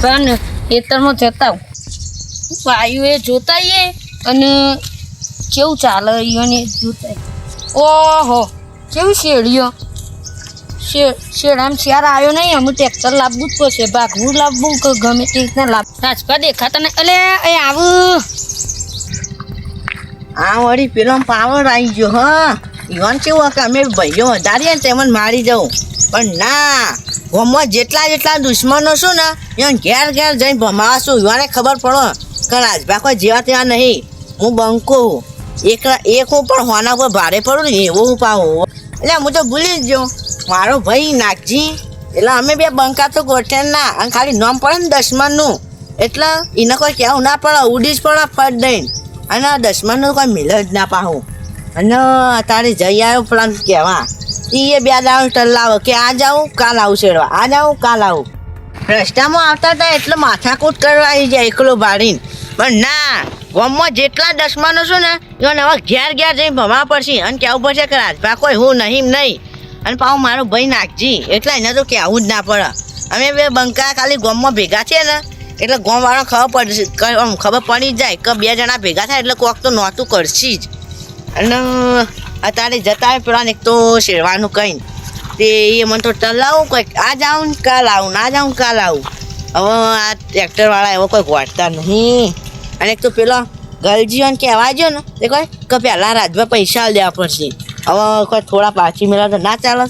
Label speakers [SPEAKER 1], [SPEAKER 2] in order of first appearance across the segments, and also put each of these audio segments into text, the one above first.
[SPEAKER 1] પણ ખેતરમાં જતા વાયુ એ જોતાઈએ અને કેવું ચાલે એને જોતા ઓહો કેવું શેડીઓ શેડામાં શેર આવ્યો નહીં અમુક ટ્રેક્ટર લાવવું જ પડશે ભાગવું લાવવું કે ગમે તે રીતના લાવ રાજપા દેખાતા નહીં એટલે એ આવું
[SPEAKER 2] આ વળી પેલો પાવર આવી ગયો હા ઈવન કેવું કે અમે ભાઈઓ વધારીએ ને તેમને મારી જાઉં પણ ના ગામમાં જેટલા દુશ્મનો છું ને એને ઘેર જઈને ભમાવશું ઈવાને ખબર પડો કે રાજભા કોઈ જેવા તેવા નહીં હું બંકો એક હું પણ હોના પર ભારે પડું ને એવો હું પાવું એટલે હું તો ભૂલી જ ગયો મારો ભાઈ નાગજી એટલે અમે બે બંકા તો ગોઠે ના અને ખાલી નામ પડે ને દશમનનું એટલે એને કોઈ કહેવું ના પડે ઉડી જ પડે ફટ દઈને અને દશમનનું કોઈ મિલ જ ના પાહું અને તારે જઈ આવ્યો પેલા કહેવા એ બે દાવ ટલ્લાવો કે આ જાઉં કાલ આવું શેડવા આ જાઉં કાલ આવું રસ્તામાં આવતા હતા એટલે માથાકૂટ કરવા આવી જાય એકલો ભાડીને પણ ના ગામમાં જેટલા દશમનો છું ને એને હવે ઘેર જઈને ભમા પડશે અને કહેવું પડશે કે રાજભા કોઈ હું નહીં અને પાછું મારો ભાઈ નાખજી એટલે એને તો કહેવું જ ના પડે અમે બે બંકા ખાલી ગામમાં ભેગા છે ને એટલે ગામવાળા ખબર પડી જાય કે બે જણા ભેગા થાય એટલે કોક તો નહોતું કરશે જ અને અત્યારે જતા પેલા એક તો શેરવાનું કંઈ તે એ મને તો ટલાવું કંઈક આ જાઉં ને કાલ આવું ના જાઉં કાલ આવું હવે આ ટ્રેક્ટરવાળા એવો કોઈ ગોઠતા નહીં અને એક તો પેલો ગલજીઓને કહેવા જો ને તે કોઈ કે પહેલાં રાજભા પૈસા દેવા પડશે હવે કોઈ થોડા પાછી મેળવા તો ના ચાલે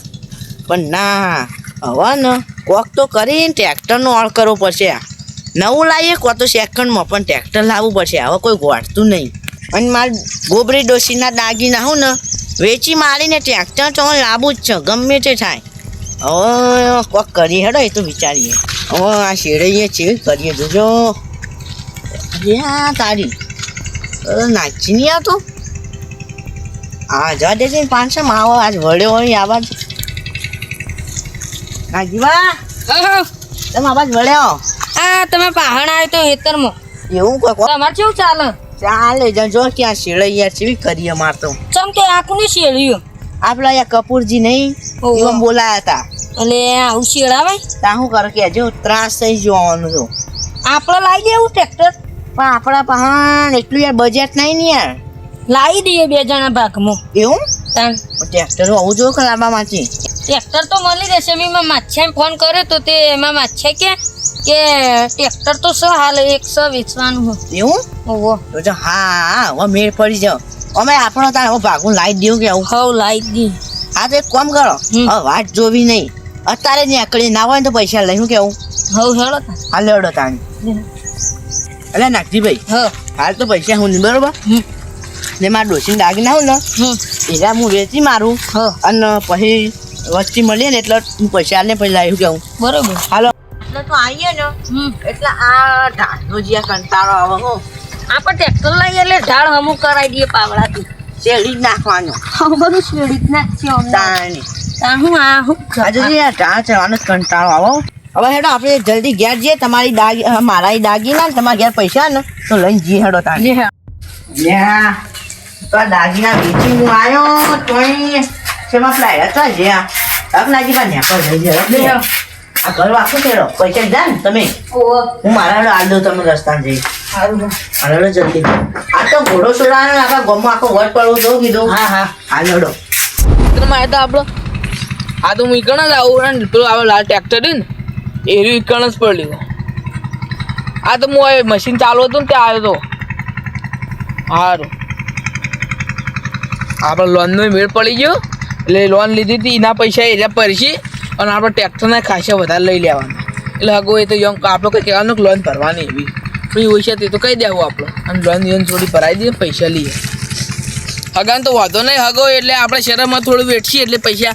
[SPEAKER 2] પણ ના હવે ને કોક તો કરીને ટ્રેક્ટરનો ઓળ કરવો પડશે નવું લાવીએ કોક તો સેકન્ડમાં પણ ટ્રેક્ટર લાવવું પડશે હવે કોઈ ગોઠતું નહીં અને મારે ગોબરી ડોસીના દાગીના હું ને વેચી મારીને ટ્રેક્ટર તો લાવવું જ છે ગમે તે થાય હવે કોક કરીએ હેડો એ તો વિચારીએ હવે આ શેરડીએ છે કરીએ જોજો તારી નાચી નહીં આવતો હા જવા દેજે 500 માં આવો આજ વળ્યો હોય આવાજ નાગીવા તમે આવાજ વળ્યો
[SPEAKER 1] આ તમે પહાડ આવ્યો તો ખેતરમાં
[SPEAKER 2] એવું કોઈ
[SPEAKER 1] તમારે કેવું ચાલે
[SPEAKER 2] જો ક્યાં શેરડીયા ચેવી કરીએ માર તો
[SPEAKER 1] ચમ કે આખું શેડ્યું
[SPEAKER 2] આપડા અહીંયા કપૂરજી નહીં એમ બોલાયા હતા
[SPEAKER 1] એટલે આવું શેડાવાય
[SPEAKER 2] તા શું કરો કે જો ત્રાસ થઈ જવાનું તો
[SPEAKER 1] આપણે લાવી દેવું ટ્રેક્ટર
[SPEAKER 2] પણ આપણા પાસે એટલું યાર બજેટ નહીં ને યાર
[SPEAKER 1] લાવી દઈએ 2 જણા ભાગમાં
[SPEAKER 2] એવું
[SPEAKER 1] તાણ
[SPEAKER 2] ટ્રેક્ટર આવું જો લાવવામાંથી
[SPEAKER 1] ટ્રેક્ટર તો મળી રહેશે મેં માછાને ફોન કર્યો તો તે એમાં માછા કે ટ્રેક્ટર તો હાલ 100 વેચવાનું
[SPEAKER 2] એવું
[SPEAKER 1] ઓહો
[SPEAKER 2] તો હા હવે મેળ પડી જાવ અમે આપણો તાર હવે ભાગું લાવી દેવું કે આવું
[SPEAKER 1] હવ લાવી દી
[SPEAKER 2] હા તો એક કામ કરો હવે વાત જોવી નહીં અત્યારે જ નીકળી ના હોય તો પૈસા લઈ શું કેવું
[SPEAKER 1] હવ હેડો
[SPEAKER 2] હાલ હેડો તાણી એટલે નાગજીભાઈ હાલ તો પૈસા હું નહીં બરોબર ને મારા ડોસીને દાગી ના હોય ને એના હું વેચી મારું અને પછી વસ્તી મળીએ ને એટલે હું પૈસા ને પછી લાવ્યું કેવું
[SPEAKER 1] બરોબર
[SPEAKER 2] હાલો એટલે તો આવીએ ને એટલે આ ઢાળનો જે કંટાળો આવે હો
[SPEAKER 1] આપણે ટ્રેક્ટર લઈએ એટલે ઢાળ અમુક કરાવી દઈએ પાવડાથી
[SPEAKER 2] શેરડી જ નાખવાનો
[SPEAKER 1] બધું શેરડી જ નાખશે
[SPEAKER 2] તાણી
[SPEAKER 1] હું
[SPEAKER 2] આજે ઢાળ ચડવાનો કંટાળો આવો હવે હેડો આપણે જલ્દી ઘેર જઈએ તમારી મારા દાગીના ને તમારા ઘેર પૈસા ને તો લઈને જઈએ હેડો તાણી તો દાગીના વેચી હું આવ્યો તોય શેમાં પ્લાય હતા જે નાગી બા નેપર જઈ જાય આ ઘર આખું કેળો પૈસા જાય ને તમે હું મારા હેડો આલ દઉં તમે રસ્તા જઈ હાલો જલ્દી આ તો ઘોડો છોડાનો આખા ગમમાં આખો વટ પડવું દઉં કીધું હા હાલ હેડો
[SPEAKER 3] મારે તો આપણો આ તો હું ઈકણ જ આવું ને પેલું આપણે લાલ ટ્રેક્ટર ને એરું ઈકણ જ પડ્યું આ તો હું મશીન ચાલુ હતું ને ત્યાં આવ્યો હતો સારું આપણે લોનનો મેળ પડી ગયો એટલે લોન લીધી હતી એના પૈસા એરિયા પરસી અને આપણે ટ્રેક્ટરના ખાસા વધારે લઈ લેવાના એટલે હગો એ તો આપણે કંઈ કહેવાનું લોન ભરવાની એવી પછી હોય છે તે તો કહી દેવું આપણે અને લોન થોડી ભરાઈ દઈએ પૈસા લઈએ હગાને તો વાંધો નહીં હગો એટલે આપણે શહેરમાં થોડું વેઠીએ એટલે પૈસા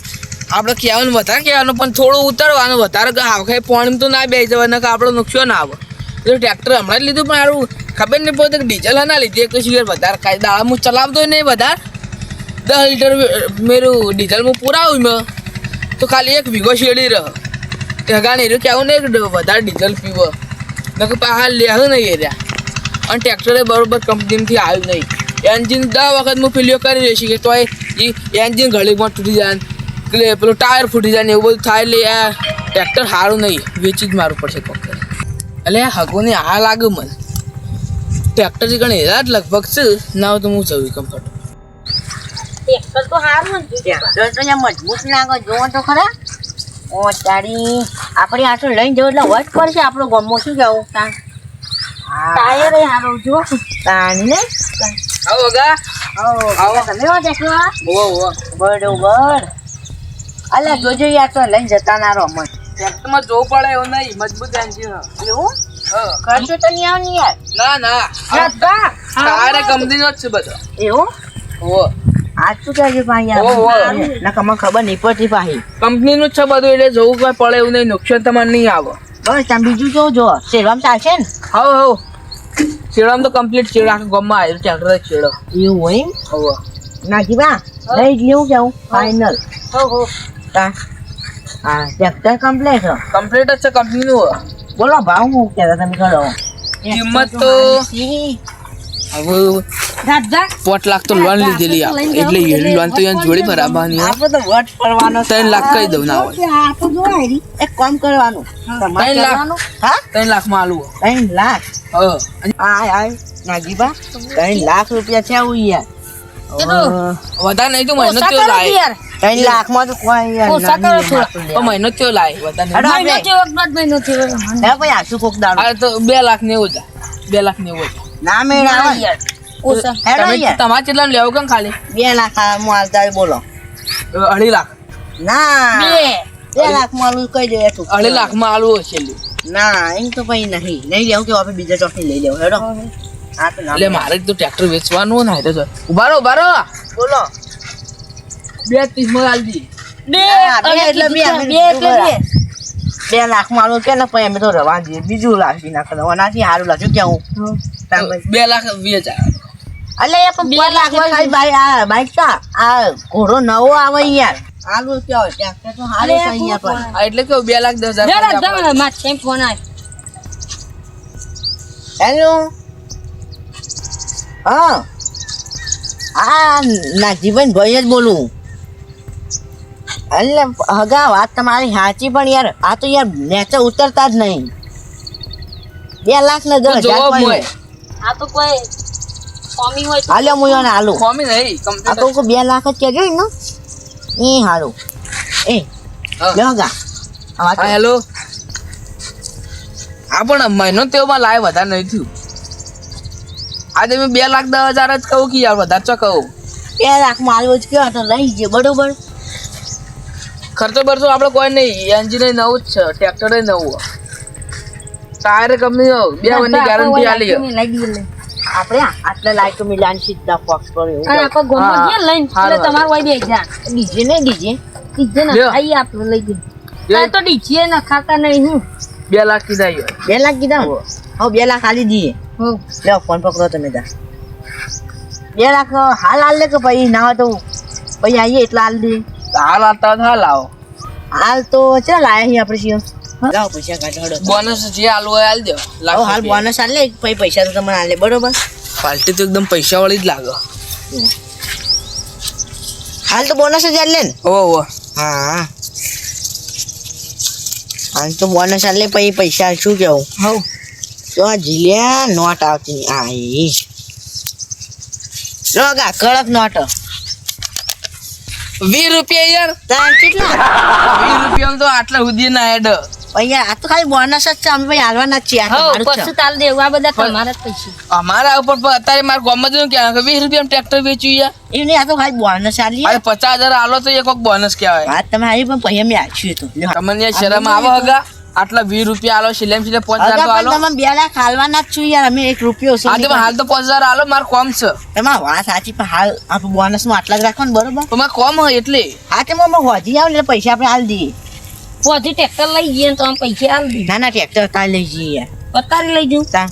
[SPEAKER 3] આપણે કહેવાનું વધારે કહેવાનું પણ થોડું ઉતારવાનું વધારે હાવખાઈ પાણી તો ના બે જવાના કે આપણે નુકસાન ના આવે એટલે ટ્રેક્ટર હમણાં જ લીધું પણ સારું ખબર નહીં પડતી કે ડીઝલ ના લીધી એક તો શિખર વધારે કાંઈ દાડા હું ચલાવતો નહીં વધારે 10 લીટર મેરું ડીઝલ હું પુરાવું મેં તો ખાલી 1 વીઘો શેડી રહે હગાને એનું કહેવું નહીં કે વધારે ડીઝલ પીવો નકર હાલ લેવું નહીં એરિયા અને ટ્રેક્ટરે બરાબર કંપનીમાંથી આવ્યું નહીં એન્જિન 10 વખત હું ફેલ્યો કરી દઈશ કે તો એ એન્જિન ઘડીમાં તૂટી જાય એટલે પેલું ટાયર ફૂટી જાય ને એવું બધું થાય એટલે આ ટ્રેક્ટર સારું નહીં વેચી જ મારવું પડશે કોક એટલે હગોને આ લાગે મને ટ્રેક્ટર થી ગણે હેરા જ લગભગ છે ના હોય તો હું જવું કમ્ફર્ટ
[SPEAKER 1] ટ્રેક્ટર તો સારું જ
[SPEAKER 2] ટ્રેક્ટર તો અહીંયા મજબૂત લાગે જોવો તો ખરા ઓ તારી આપણે આટલો લઈને જવું એટલે વટ પડશે આપણો ગમો શું કેવું તાન
[SPEAKER 1] ટાયર એ સારું જો
[SPEAKER 2] તાની ને
[SPEAKER 3] આવો હગા
[SPEAKER 2] આવો તમે હો દેખો
[SPEAKER 3] ઓવો
[SPEAKER 2] બરોબર અલા જોજો યાર તો લઈને જતા ના રહો મત
[SPEAKER 3] ટ્રેક્ટરમાં જોવું પડે એવું નહીં મજબૂત એન્જિન
[SPEAKER 2] એવું
[SPEAKER 3] હા
[SPEAKER 2] ખર્ચો તો નહીં આવે ને યાર
[SPEAKER 3] ના તારે કંપનીનો જ છે બધો
[SPEAKER 2] એવું
[SPEAKER 3] ઓવો
[SPEAKER 2] આજ શું કહેજો ભાઈ
[SPEAKER 3] ઓહો.
[SPEAKER 2] યાર ના કમા ખબર નહીં પડતી પાહી
[SPEAKER 3] કંપનીનું જ છે બધું એટલે જોવું કોઈ પડે એવું નહીં નુકસાન તમારે નહીં આવે
[SPEAKER 2] બસ તમે બીજું જો શેરવામ ચાલશે ને
[SPEAKER 3] હાવ ચેડામ તો કમ્પ્લીટ ચેડ આખા ગામમાં આવ્યું ટ્રેક્ટર જ ચેડો
[SPEAKER 2] એવું હોય એમ
[SPEAKER 3] ઓવો
[SPEAKER 2] નાખી બા લઈ જ લેવું કેવું ફાઇનલ
[SPEAKER 1] હો
[SPEAKER 2] હા ટ્રેક્ટર કમ્પ્લેટ
[SPEAKER 3] કમ્પ્લીટ જ છે કંપનીનું
[SPEAKER 2] બોલો ભાવ હું કહેતા તમે કરો
[SPEAKER 3] કિંમત તો હવે
[SPEAKER 1] રાજા
[SPEAKER 3] 5 લાખ તો લોન લીધેલી આપણે એટલે એ લોન તો અહીંયા જોડી ભરાવાની હોય.
[SPEAKER 2] આપણે તો વટ પડવાનો
[SPEAKER 3] 3 લાખ કહી દઉં ના હોય
[SPEAKER 2] આ તો જો આયરી એક કામ કરવાનું તમારે
[SPEAKER 3] 3 લાખ.
[SPEAKER 2] કરવાનું હા
[SPEAKER 3] 3 લાખમાં આલું
[SPEAKER 2] 3 લાખ આય નાગીબા 3 લાખ રૂપિયા છે આવું યાર
[SPEAKER 3] વધારે નહીં તો મહિનો થયો લાય
[SPEAKER 1] યાર
[SPEAKER 2] 3 લાખમાં તો કોઈ યાર
[SPEAKER 1] ઓછા કરો
[SPEAKER 2] નાની
[SPEAKER 1] થોડા.
[SPEAKER 2] માથું લે.
[SPEAKER 3] તો મહિનો થયો લાય વધારે નહીં.
[SPEAKER 2] અરે
[SPEAKER 1] મહિનો થયો એક મહિનો થયો
[SPEAKER 2] હે ભાઈ આસુ કોક દાડો
[SPEAKER 3] આ તો 2 લાખ ને એવું જાય 2 લાખ ને એવું
[SPEAKER 2] ના મેળ આવે
[SPEAKER 1] યાર ઓછા
[SPEAKER 2] હેડો
[SPEAKER 3] તમે
[SPEAKER 2] યાર
[SPEAKER 3] તમારે કેટલા લેવું કેમ ખાલી
[SPEAKER 2] 2 લાખ હું આલતા બોલો
[SPEAKER 3] 2.5 લાખ
[SPEAKER 2] ના
[SPEAKER 1] બે
[SPEAKER 2] 2 લાખ માં આલું કહી દે એટલું
[SPEAKER 3] 2.5 લાખમાં આલું હશે લ્યો.
[SPEAKER 2] ના એમ તો પછી નહીં લેવું કે આપણે બીજા ચોકથી લઈ લેવું હેડો હા તો ના
[SPEAKER 3] એટલે મારે તો ટ્રેક્ટર વેચવાનું ને તો ઉભા રહો
[SPEAKER 2] બોલો
[SPEAKER 3] 2.30 માં આલી દી
[SPEAKER 1] બે
[SPEAKER 2] હા, બે એટલે બે, અમે
[SPEAKER 1] બે એટલે બે
[SPEAKER 2] 2 લાખ માં આલું કે ને પછી અમે તો રવા દઈએ બીજું લાગી નાખે ઓનાથી સારું લાગ્યું કેવું
[SPEAKER 3] 2 લાખ વેચાય
[SPEAKER 2] એટલે એ પણ 2 લાખ માં ખાલી ભાઈ આ બાઈક કા આ ઘોડો નવો આવે યાર આલુ કે હોય ટ્રેક્ટર તો હાલે છે અહીંયા પર
[SPEAKER 3] હા, એટલે કેવું 2,10,000
[SPEAKER 1] જરા
[SPEAKER 3] ખાલી આપણે.
[SPEAKER 1] જરા માથે ફોન આવ્યો
[SPEAKER 2] હેલો હા નાગજીભાઈ ભાઈ જ બોલું એટલે હગા વાત તમારી સાચી પણ યાર આ તો યાર નેચે ઉતરતા જ નહીં 2 લાખ ને 10,000
[SPEAKER 3] જોવો
[SPEAKER 2] પડ્યું.
[SPEAKER 3] મોય.
[SPEAKER 1] આ તો કોઈ કોમી હોય તો
[SPEAKER 2] હાલ્યો હું એને હાલું
[SPEAKER 3] કોમી નહીં
[SPEAKER 2] આ
[SPEAKER 3] complete
[SPEAKER 2] તો 2 લાખ જ કહેજો ને એ હારું એ
[SPEAKER 3] હા.
[SPEAKER 2] લ્યો હગા આ વાત
[SPEAKER 3] હા હેલો હા પણ મહિનો તેમાં લાય વધારે નહીં થયું આજે મેં 2,10,000 જ કહું કે યાર વધારે ચો કહું
[SPEAKER 2] 2 લાખ માં હાલવો જ કયો તો લઈ જઈએ બરોબર
[SPEAKER 3] ખર્ચો બરચો આપણે કોઈ નહીં એન્જિન નવું જ છે ટ્રેક્ટર નવું ટાયર કંપની 2 વર્ષની ગેરંટી આલી છે.
[SPEAKER 2] આપણે આટલા લાઈટો મિલાન સીધા ફોક્સ પર એવું
[SPEAKER 1] અને આખો ગોમો
[SPEAKER 3] હા.
[SPEAKER 1] જે લઈને
[SPEAKER 3] હારું,
[SPEAKER 1] એટલે તમારું વાઈ દે જા
[SPEAKER 2] ડીજે ને ડીજે
[SPEAKER 1] ડીજે ને
[SPEAKER 3] લ્યો.
[SPEAKER 1] આઈ આપણે લઈ ગઈ
[SPEAKER 3] લ્યો.
[SPEAKER 1] આ તો ડીજે ને ખાતા નહીં હું
[SPEAKER 3] 2 લાખ કીધા યાર
[SPEAKER 2] 2 લાખ કીધા ને? હવે 2 લાખ હાલી દઈએ
[SPEAKER 1] હો
[SPEAKER 2] લ્યો ફોન પકડો તમે તાર 2 લાખ હાલ હાલ લે કે પછી ના હોય તો પછી આવીએ એટલા હાલ દઈએ
[SPEAKER 3] હાલ આવતા હોય તો હાલ આવો
[SPEAKER 2] હાલ તો ચાલ આયા છીએ આપણે છીએ લાવો પૈસા કાઢો
[SPEAKER 3] બોનસ જે હાલ હોય હાલ દો
[SPEAKER 2] હવે હાલ બોનસ હાલ લે પછી પૈસા તો તમને હાલે બરોબર
[SPEAKER 3] પાર્ટી તો એકદમ પૈસા વાળી જ લાગે
[SPEAKER 2] હાલ તો બોનસ જ હાલ લે ને
[SPEAKER 3] ઓહો
[SPEAKER 2] હા હાલ તો બોનસ હાલ લે પછી પૈસા શું કેવું
[SPEAKER 1] હો
[SPEAKER 2] તો આ જીલ્યા નોટ આવતી નહીં. આ ઈ રોગા કડક નોટ
[SPEAKER 3] 20 રૂપિયા યાર
[SPEAKER 2] તાર કેટલા
[SPEAKER 3] 20 રૂપિયા તો આટલા સુધી ના હેડ
[SPEAKER 2] અહીંયા આ તો ખાલી બોનસ જ છે અમે ભાઈ હાલવાના જ છીએ આ તો
[SPEAKER 1] હો
[SPEAKER 2] મારું જ છે.
[SPEAKER 1] પછી તાલ દેવું આ બધા તમારા જ પૈસા
[SPEAKER 3] અમારા ઉપર પણ અત્યારે મારા ગામમાં જોયું કે 20 રૂપિયા ટ્રેક્ટર વેચ્યું યાર
[SPEAKER 2] એ નહીં આ તો ખાલી બોનસ આલી
[SPEAKER 3] અરે 50,000 આલો તો એ કોક બોનસ કહેવાય
[SPEAKER 2] વાત તમે આવી પણ પછી અમે આછ્યું તો લ્યો.
[SPEAKER 3] તમને યાર શરમ આવે હગા આટલા 20 રૂપિયા આલો સિલેમ સિલે 5,000 તો
[SPEAKER 2] અગા
[SPEAKER 3] આલો
[SPEAKER 2] પણ તમે 2 લાખ હાલવાના જ છું યાર અમે 1 રૂપિયો
[SPEAKER 3] હા તો હાલ તો 5,000 આલો માર કોમ છે
[SPEAKER 2] એમાં વાત સાચી પણ હાલ આપણે બોનસમાં આટલા જ રાખો ને બરોબર
[SPEAKER 3] તો માર કોમ હોય એટલે
[SPEAKER 2] હા તે અમે હોજી આવે ને એટલે પૈસા આપણે હાલ દઈએ
[SPEAKER 1] પછી ટ્રેક્ટર લઈ જઈએ ને તો આમ પૈસા આલ દે
[SPEAKER 2] ના ના ટ્રેક્ટર તાર લઈ જઈએ યાર
[SPEAKER 1] પતારી લઈ જઉં
[SPEAKER 2] તા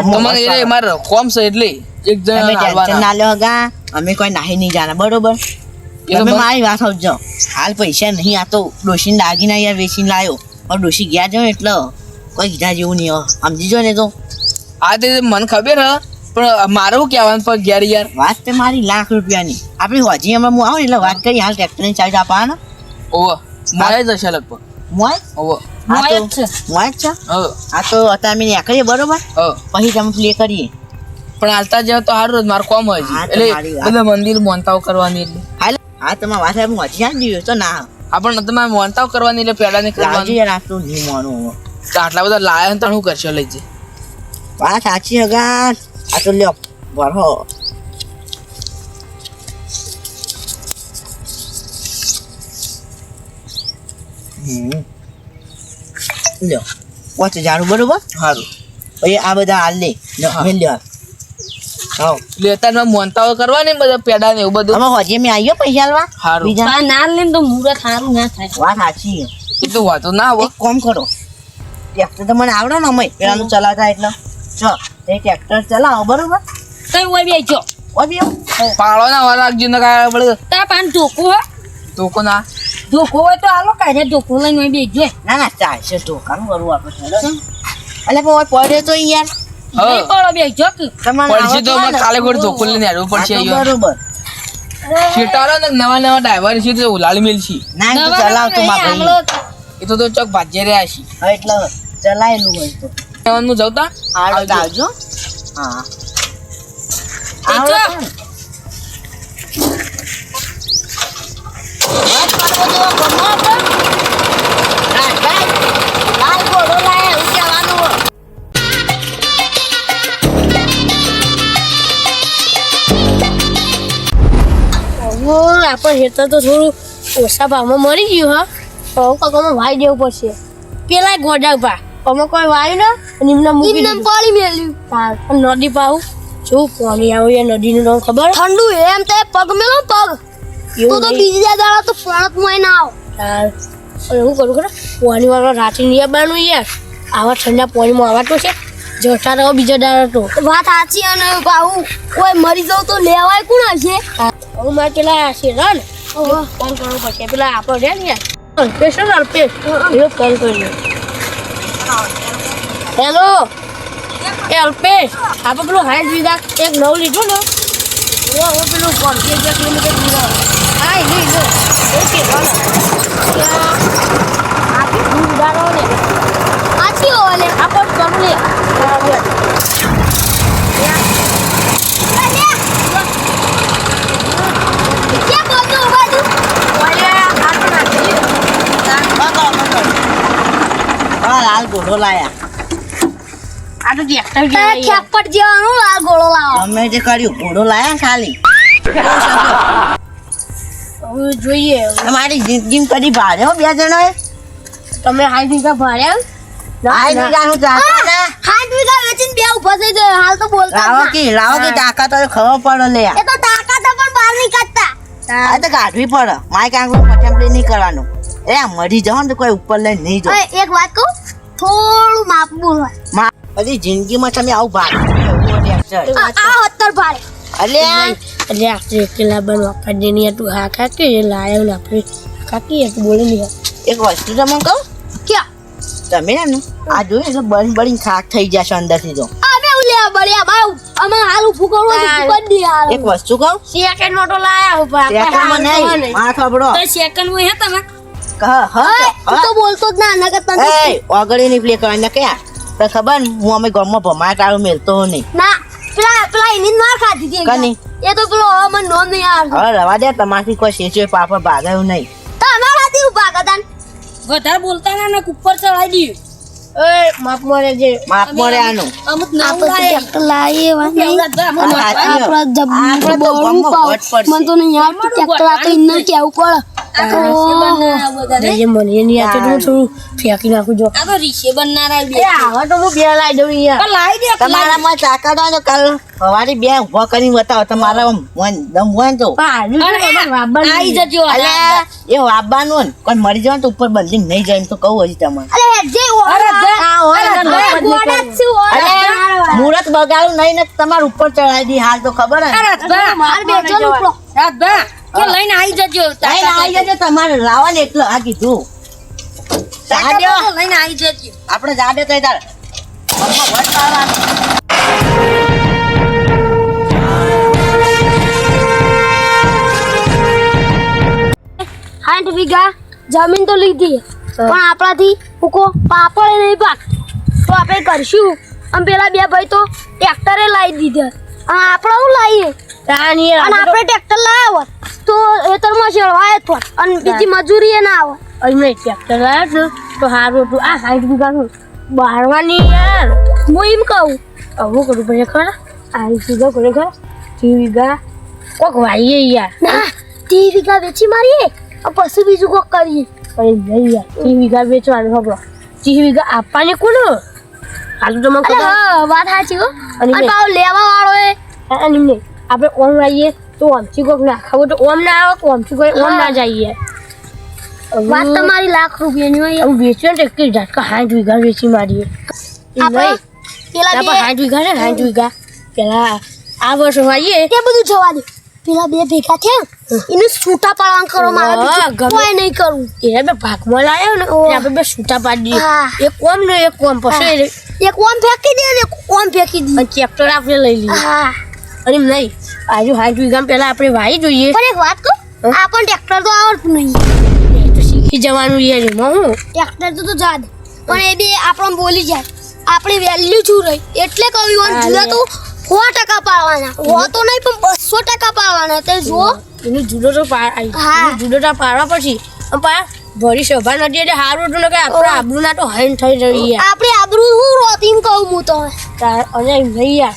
[SPEAKER 3] તમારે એટલે માર કોમ છે એટલે એક
[SPEAKER 2] તમે
[SPEAKER 3] જણ
[SPEAKER 2] ટેન્શન
[SPEAKER 3] હાલવાના
[SPEAKER 2] ના લો હગા અમે કોઈ નાહી નહીં જાના બરોબર
[SPEAKER 3] એ તો
[SPEAKER 2] તમે
[SPEAKER 3] બસ.
[SPEAKER 2] મારી વાત સમજો હાલ પૈસા નહીં આ તો ડોશીને દાગીના યાર વેચીને લાવ્યો પણ ડોશી ગયા જો એટલે કોઈ કીધા જેવું નહીં હવે સમજી જો ને તો
[SPEAKER 3] આ તે મને ખબર હ પણ મારું શું કહેવાનું પણ ઘેર યાર
[SPEAKER 2] વાત તે મારી લાખ રૂપિયાની આપણી હોજી હમણાં હું આવું ને એટલે વાત કરી હાલ ટ્રેક્ટરની ચાર્જ આપવાના
[SPEAKER 3] ઓવો મળે જશે લગભગ
[SPEAKER 2] મોય
[SPEAKER 3] ઓવો
[SPEAKER 1] મોય જ છે.
[SPEAKER 2] મોય જ છે
[SPEAKER 3] હા
[SPEAKER 2] આ તો અત્યારે અમે નીકળીએ બરોબર
[SPEAKER 3] હા
[SPEAKER 2] પછી તમે પ્લે કરીએ
[SPEAKER 3] પણ હાલતા જાવ તો સારું જ મારું કોમ હોય છે.
[SPEAKER 2] હા,
[SPEAKER 3] એટલે
[SPEAKER 2] તમારી વાત.
[SPEAKER 3] બધા મંદિર મોનતાઓ કરવાની એટલે
[SPEAKER 2] હાલ હા તમારા વાત હું હજી આ દિવસ તો ના
[SPEAKER 3] આપણને તમારે મોનતાઓ કરવાની એટલે પેડા ને
[SPEAKER 2] લાવજો
[SPEAKER 3] કરવાની
[SPEAKER 2] યાર આટલું નહીં માનું હવે.
[SPEAKER 3] તો આટલા બધા લાયા ને તો શું કરશો લઈ જઈ
[SPEAKER 2] વાત સાચી હગા આ તો લ્યો ભરો લ્યો 5000 બરોબર
[SPEAKER 3] સારું
[SPEAKER 2] પછી આ બધા હાલ લે
[SPEAKER 3] હા.
[SPEAKER 2] મેં લ્યો હા
[SPEAKER 3] એટલે અત્યારે મોનતાઓ કરવાની ને બધા પેડા ને એવું બધું
[SPEAKER 2] અમે હજી મેં આવ્યો પૈસા આલવા
[SPEAKER 3] હારું.
[SPEAKER 2] બીજા
[SPEAKER 1] આ ના લે ને તો મુહૂર્ત સારું ના થાય.
[SPEAKER 2] વાત સાચી છે.
[SPEAKER 3] એ તો વાતો ના હોય
[SPEAKER 2] એક કામ કરો ટ્રેક્ટર તો મને આવડે ને અમે પેલાનું ચલાવતા એટલે ચો એ ટ્રેક્ટર ચલાવો બરોબર
[SPEAKER 1] કઈ હોય બેજો
[SPEAKER 2] ઓબી
[SPEAKER 3] પાળો ના વાર રાખજો ને કાંઈ આપણે
[SPEAKER 1] તા પાન ધોકો હો
[SPEAKER 3] ધોકો ના
[SPEAKER 1] ધોકો હોય તો આલો કાઢે ધોકો લઈને હોય બેજો
[SPEAKER 2] ના ના ચાલશે ઢોકાનું કરવું આપણે હેલો અલે પણ ઓય પડે તો યાર
[SPEAKER 1] નહીં પડો બેજો કે
[SPEAKER 2] તમારે
[SPEAKER 3] પડશે તો
[SPEAKER 2] આવડતું
[SPEAKER 3] અમારે
[SPEAKER 2] હોય ને?
[SPEAKER 3] કાલે કોઈ ધોકો લઈને આવવું પડશે
[SPEAKER 2] હા, તો
[SPEAKER 3] અહીંયા.
[SPEAKER 2] બરોબર
[SPEAKER 3] શેટાળો ને નવા નવા ડ્રાઈવર છે તો ઉલાળી મેલશી
[SPEAKER 2] ના એમ તો ચલાવતો માં ભાઈ
[SPEAKER 3] એ તો ચોક ભાજ્ય રહ્યા છે
[SPEAKER 2] હા એટલે ચલાયેલું હોય તો
[SPEAKER 3] હું જવતા
[SPEAKER 2] આવડે તો આવજો હા આવડે તો ને. વાત કરવો તો ગમો આપણે. રાજ ભાઈ, લાલ ઘોડો લાયા, એવું કહેવાનું હોય.
[SPEAKER 4] આપણે હેતર તો થોડું ઓછા ભાવમાં મળી ગયું હા હવે કાકામાં વાઈ દેવું પડશે પેલા ગોડા ભા અમે કોઈ વાયું ને અને એમને મૂકી દીધું. પાણી મેલ્યું અને નદી પાવું શું પાણી આવ્યું એ નદીનું નામ ખબર ઠંડુ એમ તે પગ મેલો પગ તો તો બીજા દાડા તો પાણતમાં ના આવ અને હું કરું ખબર પાણી વાળો રાતે નહીં આવવાનું યાર આવા ઠંડા પાણીમાં આવતો છે જતા રહો બીજા દાડા તો વાત સાચી અને પાવું કોઈ મરી જાવ તો લેવાય કોણ હશે હું મારે પેલા છે ને ફોન કરવો પડશે પેલા આપણો રે ને યાર અલ્પેશ ને અલ્પેશ એનો ફોન કરી હેલો એ અલ્પેશ આપણે પેલું હાઈટ વિધા એક નવું લીધું ને હવે પેલું 50 કિલોમીટર દૂર હા લીધું ઓકે આપી દૂર ઉડાડો ને આછી ઓલે આપણે કરું લે
[SPEAKER 2] હા લાલ ઘોડો લાયા
[SPEAKER 1] આ તો ટ્રેક્ટર
[SPEAKER 4] ખેપટ જેવાનું લાલ ગોળો લાવો
[SPEAKER 2] અમે જે કર્યું ઘોડો લાયા ને ખાલી
[SPEAKER 4] હવે જોઈએ
[SPEAKER 2] તમારી જિંદગી કદી ભાડે હો બે જણાએ
[SPEAKER 4] તમે હાઈ વીઘા ભાડ્યા
[SPEAKER 2] આઈ બીજાનું ચાકા ના
[SPEAKER 4] હાઈ વીઘા વેચીને બે ઉભા થઈ જાય હાલ તો બોલતા
[SPEAKER 2] લાવો કે ટાકા તો ખબર પડે લે
[SPEAKER 4] એ તો તાકાત પણ બહાર નહીં કાઢતા
[SPEAKER 2] આ તો કાઢવી પડે માય કાંઈ પચમપડી નહીં કરવાનું એ મરી જાવ ને તો કોઈ ઉપર લઈને નહીં જાવ
[SPEAKER 4] હવે એક વાત કહું થોડું માપવું હોય
[SPEAKER 2] બધી જિંદગીમાં તમે આવું ભાગ
[SPEAKER 4] આ 70 ભાડે
[SPEAKER 2] અલે
[SPEAKER 4] અરે આપણે એકલા બન વખત દેની તું હા ખાકે લાયો ને આપણે ખાકી એક બોલે નહીં
[SPEAKER 2] એક વસ્તુ તમને કહું
[SPEAKER 4] ક્યાં
[SPEAKER 2] તમે ને આ જોયું એટલે બળી ખાક થઈ જશે અંદરથી તો
[SPEAKER 4] અમે ઉલ્યા બળ્યા બાઉ અમે હાલ ઉભું કરવું તો કરી દે હાલ
[SPEAKER 2] એક વસ્તુ કહું
[SPEAKER 4] સેકન્ડ મોટો લાયા ઉપર
[SPEAKER 2] સેકન્ડમાં નહીં માથા સાંભળો
[SPEAKER 1] તો સેકન્ડ હોય હે તમે
[SPEAKER 4] તું તો બોલતો જ ના નકર તને
[SPEAKER 2] એ ઓગળીની પ્લે કરવાના ક્યાં તો ખબર ને હું અમે ગામમાં ભમાય તારું મેલતો નહીં
[SPEAKER 4] ના પેલા એની જ માર ખાધી હતી
[SPEAKER 2] કની?
[SPEAKER 4] એ તો પેલો હવે મને નોમ નહીં આવતો
[SPEAKER 2] હવે રવા દે તમારથી કોઈ શેચે પાપડ ભાગાયું નહીં
[SPEAKER 4] તો અમારા હાથી ઉભા કરતા
[SPEAKER 1] વધારે બોલતા ના ને ઉપર ચડાવી દઈએ
[SPEAKER 4] એ માપ મરે જે
[SPEAKER 2] માપ મળે આનું
[SPEAKER 1] અમુક ના
[SPEAKER 4] આપણે ટ્રેક્ટર લાવીએ વાત નહીં
[SPEAKER 2] આપણે તો
[SPEAKER 4] આપણે
[SPEAKER 2] ગામમાં વટ પડશે.
[SPEAKER 4] મને તો નહીં આવતું ટ્રેક્ટર આ તો ઇન્ને કેવું પડે જે મને નહીં આવતું તો હું થોડું ફેંકી નાખું જો
[SPEAKER 1] આ તો રીશે બનનારા બે
[SPEAKER 4] એ હવે તો હું બે લાવી દઉં યાર
[SPEAKER 1] લાવી દે
[SPEAKER 2] તમારામાં તાકાત હોય તો કાલ સવારે બે ઊભા કરીને બતાવો તમારા દમ હોય ને તો
[SPEAKER 4] પણ આજુ તો તમારે વાપરવાનું
[SPEAKER 1] આવી
[SPEAKER 4] નહીં.
[SPEAKER 1] જજો
[SPEAKER 2] અલ્યા એ વાપવાનું ને કોઈ મરી જાય ને તો ઉપર બંધી નહીં જાય એમ તો કહું હજી તમારે
[SPEAKER 4] અરે જે હોય આ હોય ને ગોડા જ શું હોય
[SPEAKER 2] અલ્યા મુહૂર્ત બગાડું નહીં ને તમારે ઉપર ચડાવી દી હાલ તો ખબર હે
[SPEAKER 4] માર બેચો ઉપડો
[SPEAKER 1] રાજભા કે લઈને આવી જજો
[SPEAKER 2] લઈને આવી જજો તમારે લાવવા ને એટલે આ કીધું જાડ્યો
[SPEAKER 1] લઈને આવી જજો
[SPEAKER 2] આપણે જાડ્યો તો તાર ઘરમાં વટ પાડવાનો
[SPEAKER 4] આઠ વીઘા જમીન તો લીધી પણ આપણાથી કોકો પાપડ નહીં પાક તો આપણે કરશું અને પેલા બે ભાઈ તો ટ્રેક્ટરે લાવી દીધા અને આપણે શું લાવીએ
[SPEAKER 1] તાની
[SPEAKER 4] અને આપણે ટ્રેક્ટર લાવ્યા હોત તો ખેતરમાં શેળવાય જ હોત અને બીજી મજૂરી એ ના આવે
[SPEAKER 1] અમે ટ્રેક્ટર લાવ્યો તો સારું હતું આ 60 વીઘાનું બહારવાની યાર
[SPEAKER 4] હું એમ કહું
[SPEAKER 1] આવું કરું પછી ખરા આ વીઘા કરે ખરા 30 વીઘા કોક વાઈએ યાર
[SPEAKER 4] ના 30 વીઘા વેચી મારીએ પછી બીજું કોક કરીએ
[SPEAKER 1] અરે નહીં યાર 30 વીઘા વેચવાનું ખબર 30 વીઘા આપવાની કોણ હાલ તો મને ખબર
[SPEAKER 4] હા વાત સાચી હો
[SPEAKER 1] અને
[SPEAKER 4] અને પાછો લેવા વાળો એ
[SPEAKER 1] અને નહીં આપણે ઓમ આવીએ તો ઓમથી કોક ના ખાવું તો ઓમ ના આવે ઓમથી કોઈ ઓમ ના જઈએ
[SPEAKER 4] વાત તમારી લાખ રૂપિયાની હોય
[SPEAKER 1] હું વેચ્યો ને એક ઝાટકા 60 વીઘા વેચી મારીએ
[SPEAKER 4] આપણે પેલા બે
[SPEAKER 1] 60 વીઘા ને 60 વીઘા પેલા આ વર્ષ વાઈએ
[SPEAKER 4] તે બધું જવા દે પેલા બે ભેગા થયા એને છૂટા પાડવાનું કરો મારે
[SPEAKER 1] હા,
[SPEAKER 4] બીજું
[SPEAKER 1] ગમે.
[SPEAKER 4] કોઈ નહીં કરવું
[SPEAKER 1] એને બે ભાગમાં લાવ્યો ને એટલે આપણે બે છૂટા પાડી દઈએ
[SPEAKER 4] હા.
[SPEAKER 1] એક કોમ ને એક કોમ પછી
[SPEAKER 4] એક ઓમ ફેંકી દે ને એક ઓમ ફેંકી દે
[SPEAKER 1] અને ટ્રેક્ટર આપણે લઈ લઈએ
[SPEAKER 4] હા
[SPEAKER 1] અને એમ નહીં આજુ 60 વીઘા પેલા આપણે વાઈ જોઈએ
[SPEAKER 4] પણ એક વાત કહું આપણને ટ્રેક્ટર તો આવડતું નહીં
[SPEAKER 1] એ તો શીખી જવાનું યાર એમાં હું
[SPEAKER 4] ટ્રેક્ટર તો જા દે પણ એ બી આપણને બોલી જાય આપણી વેલ્યુ શું રહી એટલે કહ્યું
[SPEAKER 1] હા,
[SPEAKER 4] જુદા તો 100% પાડવાના હો તો નહીં પણ 200% પાડવાના તે જો
[SPEAKER 1] એનું જુદો તો
[SPEAKER 4] હા.
[SPEAKER 1] જુદો તો પાડવા પછી અને પા ભરી સભા નથી એટલે સારું હતું ને કે આપણે આબરૂ ના તો હૈન થઈ રહી યાર
[SPEAKER 4] આપણી આબરૂ હું રોતી એમ કહું હું તો
[SPEAKER 1] અને એમ નહીં યાર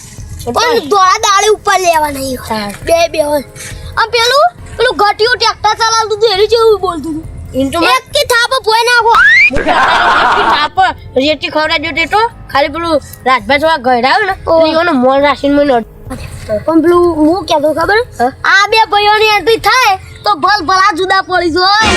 [SPEAKER 4] પણ દોડા દાડે ઉપર લેવા નહીં
[SPEAKER 1] હા.
[SPEAKER 4] બે હોય અને પેલું ઘટિયું ટ્રેક્ટર ચલાવતું હતું એની જેવું બોલતું હતું
[SPEAKER 1] એમ તો
[SPEAKER 4] એક કે થાપો પોઈ નાખો
[SPEAKER 1] રેતી ખવડાવજો તે તો ખાલી પેલું રાજભાઈ થોડા ગયડા ને એનું મોન રાખીને મને
[SPEAKER 4] પણ પેલું હું કહેતો ખબર આ બે ભાઈઓની એન્ટ્રી થાય તો ભલ ભલા જુદા પડી જાય